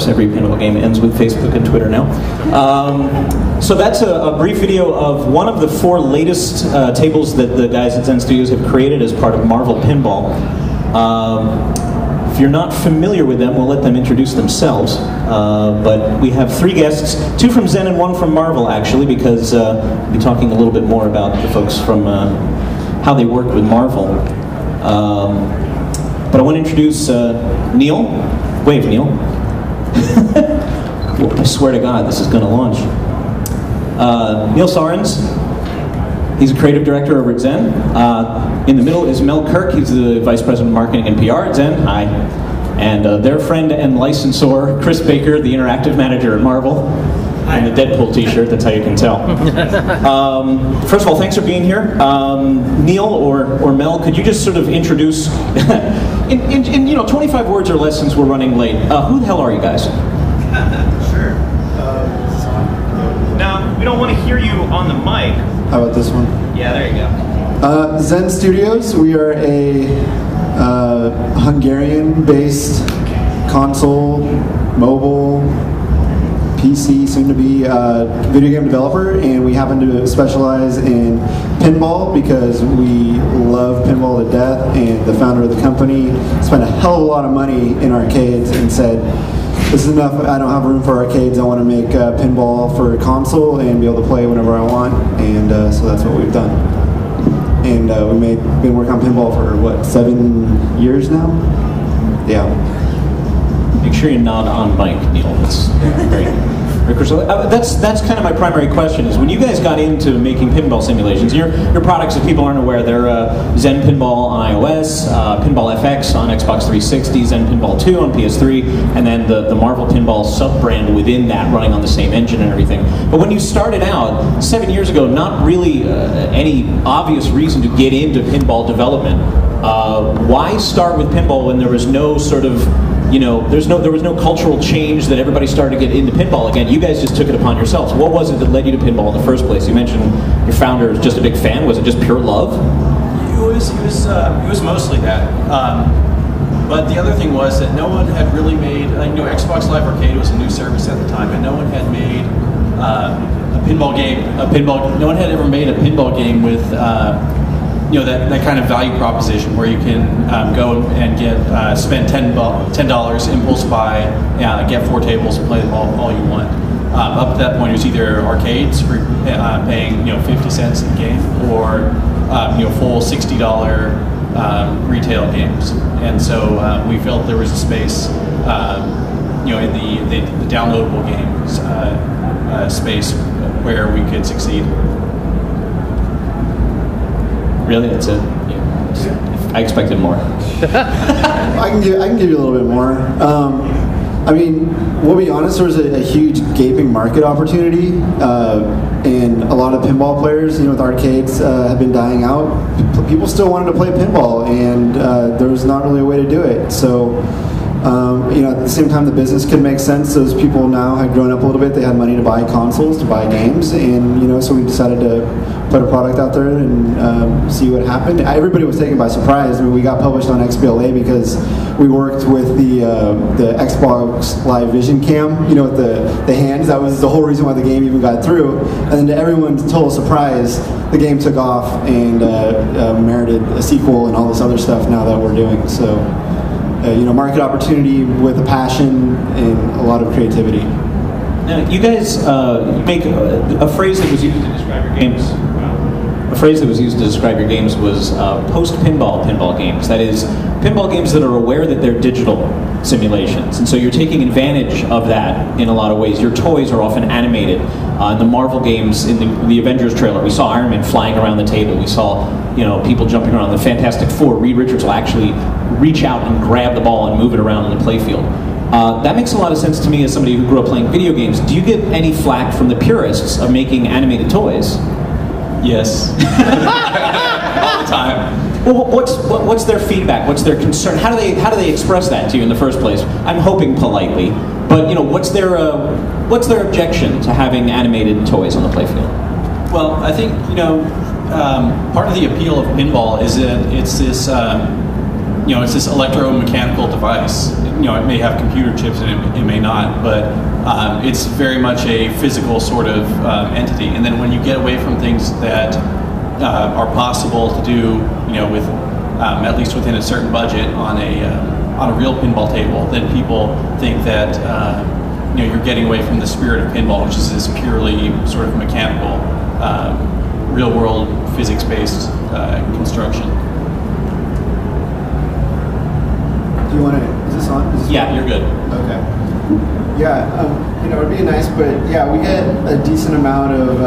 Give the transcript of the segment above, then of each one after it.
course, every pinball game ends with Facebook and Twitter now. So that's a brief video of one of the 4 latest tables that the guys at Zen Studios have created as part of Marval Pinball. If you're not familiar with them, we'll let them introduce themselves. But we have 3 guests, 2 from Zen and 1 from Marval, actually, because we'll be talking a little bit more about the folks from how they work with Marval. But I want to introduce Niel. Wave, Niel. I swear to God, this is going to launch. Niel Sorens. He's a creative director over at Zen. In the middle is Mel Kirk. He's the vice president of marketing and PR at Zen. Hi. And their friend and licensor, Chris Baker, the interactive manager at Marval. And the Deadpool t-shirt, that's how you can tell. First of all, thanks for being here. Niel or Mel, could you just sort of introduce, in 25 words or less since we're running late, who the hell are you guys? Sure. Now, we don't want to hear you on the mic. How about this one? Yeah, there you go. Zen Studios, we are a Hungarian-based console, mobile, PC, soon to be video game developer, and we happen to specialize in pinball because we love pinball to death, and the founder of the company spent a hell of a lot of money in arcades and said, this is enough, I don't have room for arcades, I want to make pinball for a console and be able to play whenever I want, and so that's what we've done. And we've been working on pinball for, what, 7 years now? Yeah. Make sure you nod on mic, Niel. That's great. That's kind of my primary question, is when you guys got into making pinball simulations, your products, if people aren't aware, they're Zen Pinball on iOS, Pinball FX on Xbox 360, Zen Pinball 2 on PS3, and then the Marval Pinball sub-brand within that running on the same engine and everything. But when you started out 7 years ago, not really any obvious reason to get into pinball development. Why start with pinball when there was no sort of, there was no cultural change that everybody started to get into pinball again? You guys just took it upon yourselves. What was it that led you to pinball in the first place? You mentioned your founder was just a big fan. Was it just pure love? It was mostly that. But the other thing was that no one had really made, Xbox Live Arcade was a new service at the time, and no one had made a pinball game. No one had ever made a pinball game with that kind of value proposition where you can go and spend $10 impulse buy, get 4 tables and play them all you want. Up to that point, it was either arcades for paying 50 cents a game, or full $60 retail games. And so we felt there was a space, in the downloadable games space where we could succeed. Really, that's it. I expected more. I can give you a little bit more. We'll be honest. There was a huge gaping market opportunity, and a lot of pinball players, with arcades, have been dying out. People still wanted to play pinball, and there was not really a way to do it. So, at the same time, the business could make sense. Those people now had grown up a little bit. They had money to buy consoles, to buy games, and so we decided to put a product out there and see what happened. Everybody was taken by surprise. We got published on XBLA because we worked with the Xbox Live Vision Cam, with the hands. That was the whole reason why the game even got through. And then to everyone's total surprise, the game took off and merited a sequel and all this other stuff now that we're doing. So, market opportunity with a passion and a lot of creativity. Now, you guys make a phrase that was used to describe your games. A phrase that was used to describe your games was post-pinball pinball games. That is, pinball games that are aware that they're digital simulations. And so you're taking advantage of that in a lot of ways. Your toys are often animated. In the Marvel games, in the Avengers trailer, we saw Iron Man flying around the table. We saw people jumping around. The Fantastic Four, Reed Richards will actually reach out and grab the ball and move it around on the playfield. That makes a lot of sense to me as somebody who grew up playing video games. Do you get any flack from the purists of making animated toys? Yes. All the time. Well, what's their feedback? What's their concern? How do they express that to you in the first place? I'm hoping politely, but what's their objection to having animated toys on the playfield? Well, I think part of the appeal of pinball is that it's this electromechanical device. it may have computer chips and it may not, but it's very much a physical sort of entity. And then when you get away from things that are possible to do, with at least within a certain budget on a real pinball table, then people think that you're getting away from the spirit of pinball, which is this purely sort of mechanical, real-world physics-based construction. Do you want to? Is this on? Is this Yeah, you're good. Okay. Yeah, it'd be nice, but yeah, we get a decent amount of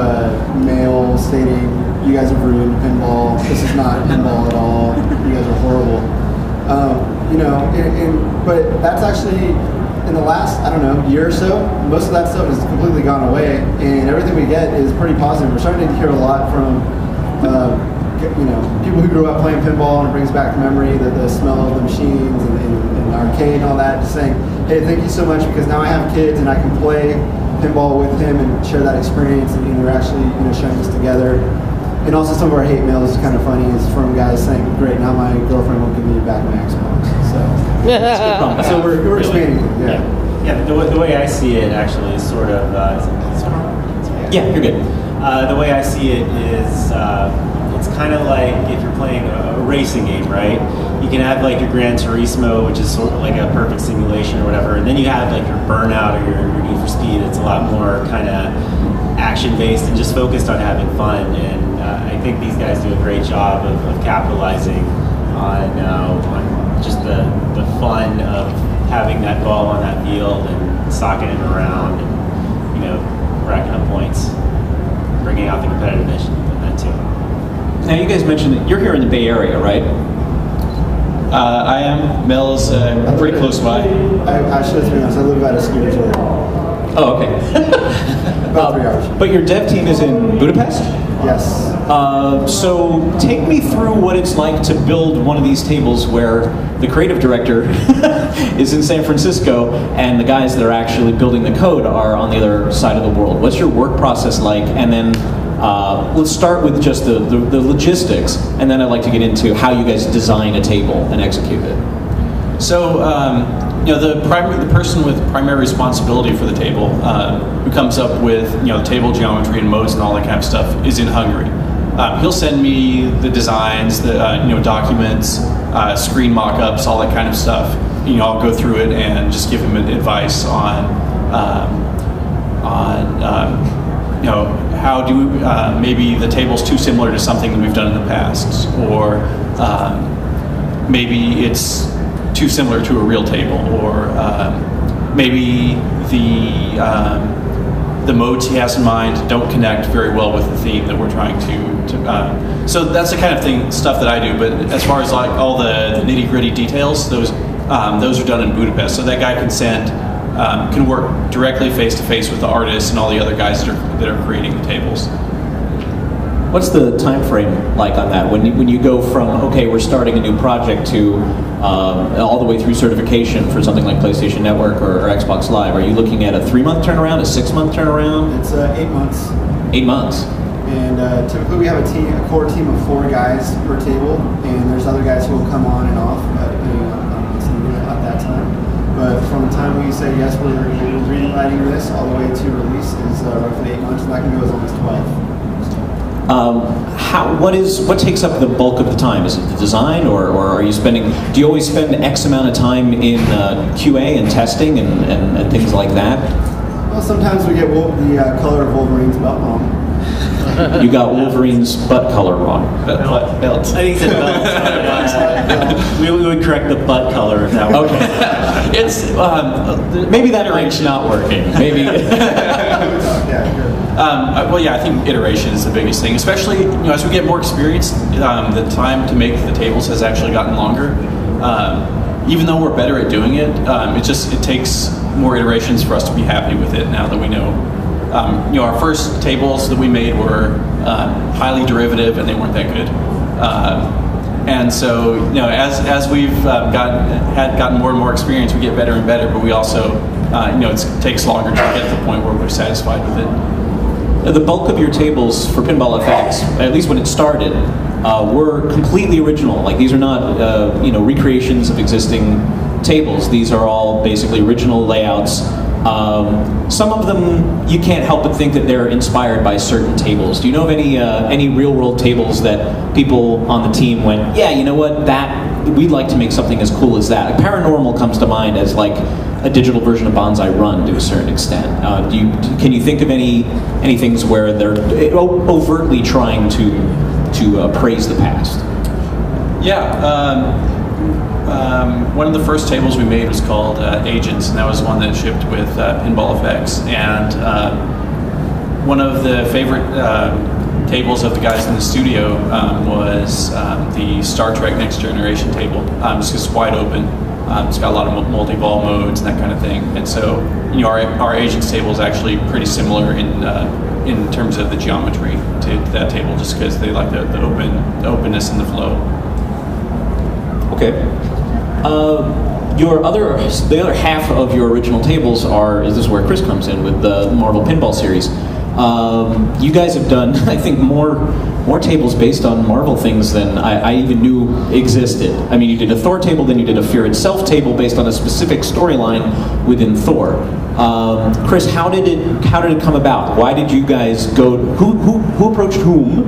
mail stating you guys have ruined pinball. This is not pinball at all. You guys are horrible. But that's actually in the last, I don't know, year or so. Most of that stuff has completely gone away, and everything we get is pretty positive. We're starting to hear a lot from people who grew up playing pinball, and it brings back the memory, the smell of the machines and the arcade and all that, just saying, hey, thank you so much, because now I have kids and I can play pinball with him and share that experience, and we're actually sharing this together. And also some of our hate mail is kind of funny, is from guys saying, great, now my girlfriend won't give me back my Xbox. So we're expanding. Yeah. The way I see it actually is sort of Yeah, you're good. the way I see it is it's kind of like if you're playing a racing game, right? You can have like your Gran Turismo, which is sort of like a perfect simulation or whatever, and then you have like your Burnout or your Need for Speed. It's a lot more kind of action-based and just focused on having fun. And I think these guys do a great job of capitalizing on just the fun of having that ball on that field and socking it around and, you know, racking up points, bringing out the competitiveness in that too. Now, you guys mentioned that you're here in the Bay Area, right? I am. Mel's pretty close by. I should have been honest, I live about a scooter away. Oh, okay. About 3 hours. But your dev team is in Budapest? Yes. So take me through what it's like to build one of these tables where the creative director is in San Francisco and the guys that are actually building the code are on the other side of the world. What's your work process like? And then let's start with just the logistics, and then I'd like to get into how you guys design a table and execute it. So, you know, the person with primary responsibility for the table, who comes up with, you know, table geometry and modes and all that kind of stuff, is in Hungary. He'll send me the designs, the you know, documents, screen mock-ups, all that kind of stuff. You know, I'll go through it and just give him advice on you know, how do maybe the table's too similar to something that we've done in the past, or maybe it's too similar to a real table, or maybe the modes he has in mind don't connect very well with the theme that we're trying to so that's the kind of stuff that I do. But as far as like all the nitty-gritty details, those are done in Budapest. So that guy can work directly face-to-face with the artists and all the other guys that are creating the tables. What's the time frame like on that? When you go from, okay, we're starting a new project to all the way through certification for something like PlayStation Network or Xbox Live, are you looking at a 3-month turnaround, a 6-month turnaround? It's 8 months. 8 months. And typically we have a core team of 4 guys per table, and there's other guys who will come on and off depending on what's needed at that time. But from the time we say yes, we're greenlighting this all the way to release is roughly 8 months, and that can go as long as 12. What takes up the bulk of the time? Is it the design, or are you do you always spend X amount of time in QA and testing and things like that? Well, sometimes we get the color of Wolverine's belt wrong. You got Wolverine's butt color wrong. Belt. I think it's a belt. We would correct the butt color if that were okay. It's maybe that link's not working. Maybe. Yeah, good. Well, yeah, I think iteration is the biggest thing. Especially, you know, as we get more experience, the time to make the tables has actually gotten longer. Even though we're better at doing it, it takes more iterations for us to be happy with it now that we know. You know, our first tables that we made were highly derivative, and they weren't that good. And so, you know, as we've gotten more and more experience, we get better and better. But we also, you know, it takes longer to get to the point where we're satisfied with it. The bulk of your tables for Pinball FX, at least when it started, were completely original. Like, these are not you know, recreations of existing tables. These are all basically original layouts. Some of them you can't help but think that they're inspired by certain tables. Do you know of any real-world tables that people on the team went, yeah, you know what, we'd like to make something as cool as that? Paranormal comes to mind as like a digital version of Bonsai Run to a certain extent. Can you think of any things where they're overtly trying to praise the past? Yeah. One of the first tables we made was called Agents, and that was one that shipped with Pinball FX. And one of the favorite tables of the guys in the studio was the Star Trek Next Generation table. Just 'cause it's wide open. It's got a lot of multi-ball modes and that kind of thing. And so, our Agents table is actually pretty similar in terms of the geometry to that table, just because they like the openness and the flow. Okay. The other half of your original tables this is where Chris comes in with the Marval Pinball series. You guys have done, I think, more tables based on Marvel things than I even knew existed. I mean, you did a Thor table, then you did a Fear Itself table based on a specific storyline within Thor. Chris, how did it come about? Why did you guys go? Who approached whom?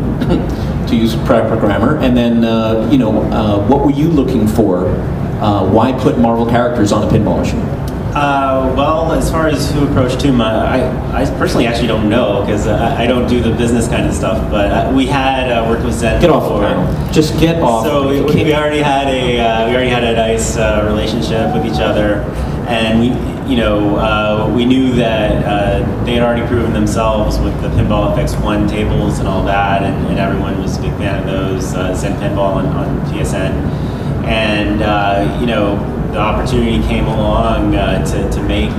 To use proper grammar, and then what were you looking for? Why put Marvel characters on a pinball machine? Well, as far as who approached whom, I personally actually don't know, because I don't do the business kind of stuff. But we had worked with Zen. Get off the panel. Just get off. So we already had a nice relationship with each other, and we knew that they had already proven themselves with the Pinball FX1 tables and all that, and everyone was a big fan of those. Zen Pinball on PSN, and the opportunity came along to make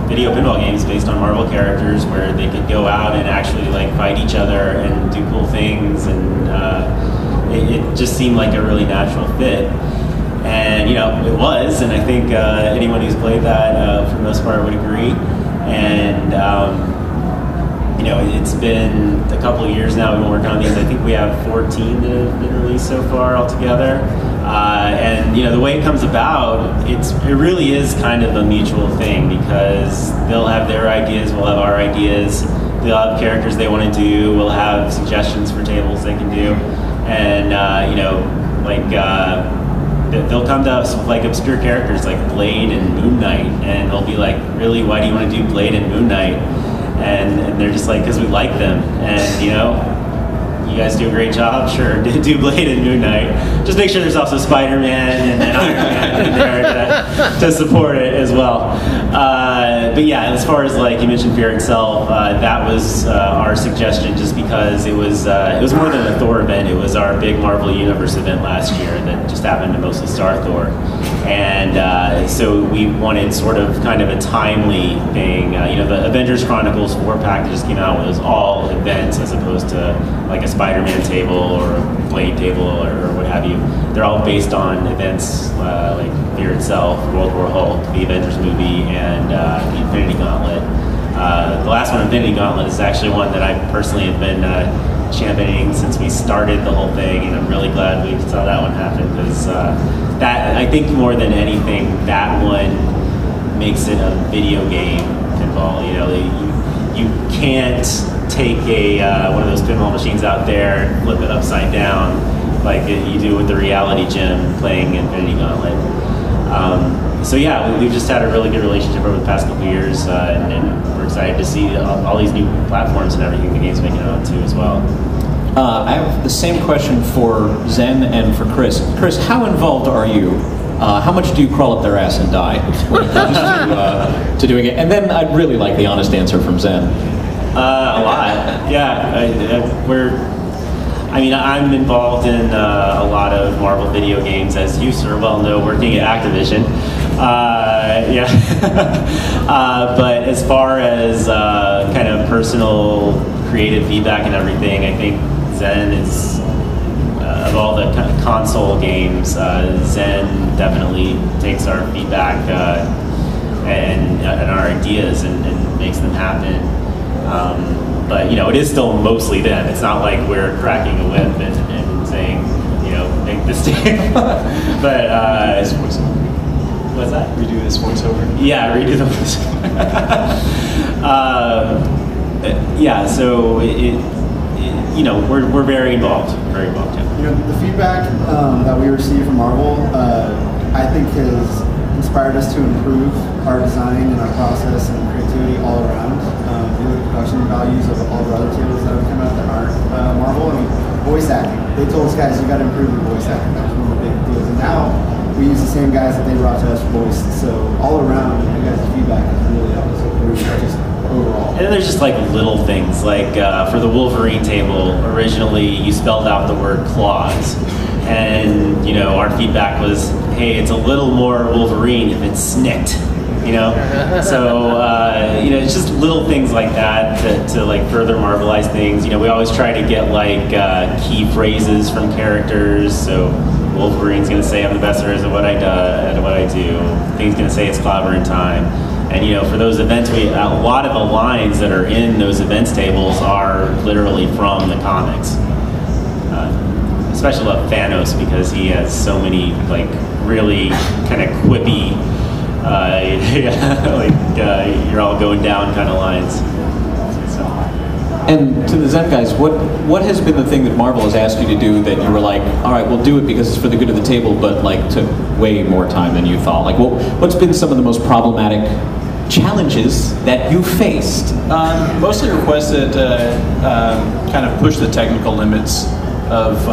video pinball games based on Marvel characters, where they could go out and actually fight each other and do cool things, and it just seemed like a really natural fit. And it was, and I think anyone who's played that for the most part would agree. And it's been a couple of years now we've been working on these. I think we have 14 that have been released so far altogether. And the way it comes about, it really is kind of a mutual thing, because they'll have their ideas, we'll have our ideas. They'll have characters they want to do. We'll have suggestions for tables they can do, and they'll come to us with obscure characters like Blade and Moon Knight, and they'll be like, really, why do you want to do Blade and Moon Knight? And they're just like, because we like them, and you guys do a great job, sure, do Blade and Moon Knight. Just make sure there's also Spider-Man and Iron Man in there to support it as well. But yeah, as far as you mentioned Fear Itself, that was our suggestion, just because it was more than a Thor event. It was our big Marvel Universe event last year that just happened to mostly star Thor. And so we wanted sort of kind of a timely thing. The Avengers Chronicles 4-pack that just came out was all events, as opposed to a Spider-Man table or a Blade table or what have you. They're all based on events like Fear Itself, World War Hulk, the Avengers movie, and the Infinity Gauntlet. The last one, Infinity Gauntlet, is actually one that I personally have been championing since we started the whole thing, and I'm really glad we saw that one happen, because that, I think more than anything, that one makes it a video game pinball. You can't take one of those pinball machines out there and flip it upside down like you do with the Reality Gym playing Infinity Gauntlet. So yeah, we've just had a really good relationship over the past couple of years, and we're excited to see all these new platforms and everything the game's making it on to as well. I have the same question for Zen and for Chris. Chris, how involved are you? How much do you crawl up their ass and die when it comes to doing it? And then I'd really like the honest answer from Zen. A lot, yeah. I'm involved in a lot of Marvel video games, as you, sir, well know, working at Activision. But as far as kind of personal creative feedback and everything, I think Zen is, of all the console games, Zen definitely takes our feedback and our ideas and makes them happen. But it is still mostly them. It's not like we're cracking a whip and saying, make this game. But What's that? Redo this voiceover. Yeah, redo the voiceover. Yeah, so you know, we're very involved. Very involved. Yeah. You know, the feedback that we receive from Marvel, I think has inspired us to improve our design and our process and creativity all around. The production values of all the other tables that have come out that aren't Marvel. I mean, voice acting. They told us, guys, you got to improve your voice acting. That was one of the big deals. And now we use the same guys that they brought to us for voice. So all around, you guys' feedback has really helped us improve just overall. And then there's just like little things, like for the Wolverine table, originally you spelled out the word claws. And, you know, our feedback was, hey, it's a little more Wolverine if it's snicked, you know? So, you know, it's just little things like that to like further Marvelize things. You know, we always try to get like key phrases from characters. So Wolverine's gonna say, I'm the best there is at what I do. Thing's gonna say it's clobber in time. And, you know, for those events, a lot of the lines that are in those events tables are literally from the comics. Especially love Thanos because he has so many like really kind of quippy, like you're all going down kind of lines. So. And to the Zen guys, what has been the thing that Marvel has asked you to do that you were like, all right, we'll do it because it's for the good of the table, but like took way more time than you thought? Like, what's been some of the most problematic challenges that you faced? Mostly requests that kind of push the technical limits of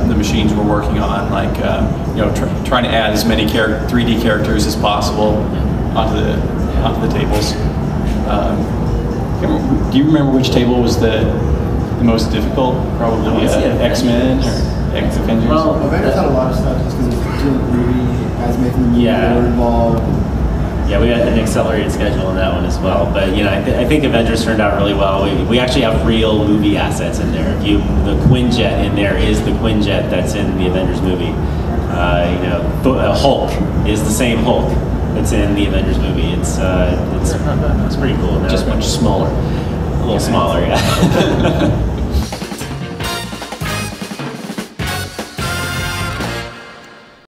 the machines we're working on, like you know, trying to add as many 3D characters as possible onto the tables. Do you remember which table was the most difficult? Probably X-Men or X-Avengers? Well, Avengers had a lot of stuff just because it's doing the movie, guys making the movie, they were involved. Yeah, we had an accelerated schedule on that one as well. But, you know, I think Avengers turned out really well. We actually have real movie assets in there. The Quinjet in there is the Quinjet that's in the Avengers movie. You know, Hulk is the same Hulk that's in the Avengers movie. It's pretty cool. Just much smaller. A little smaller, yeah.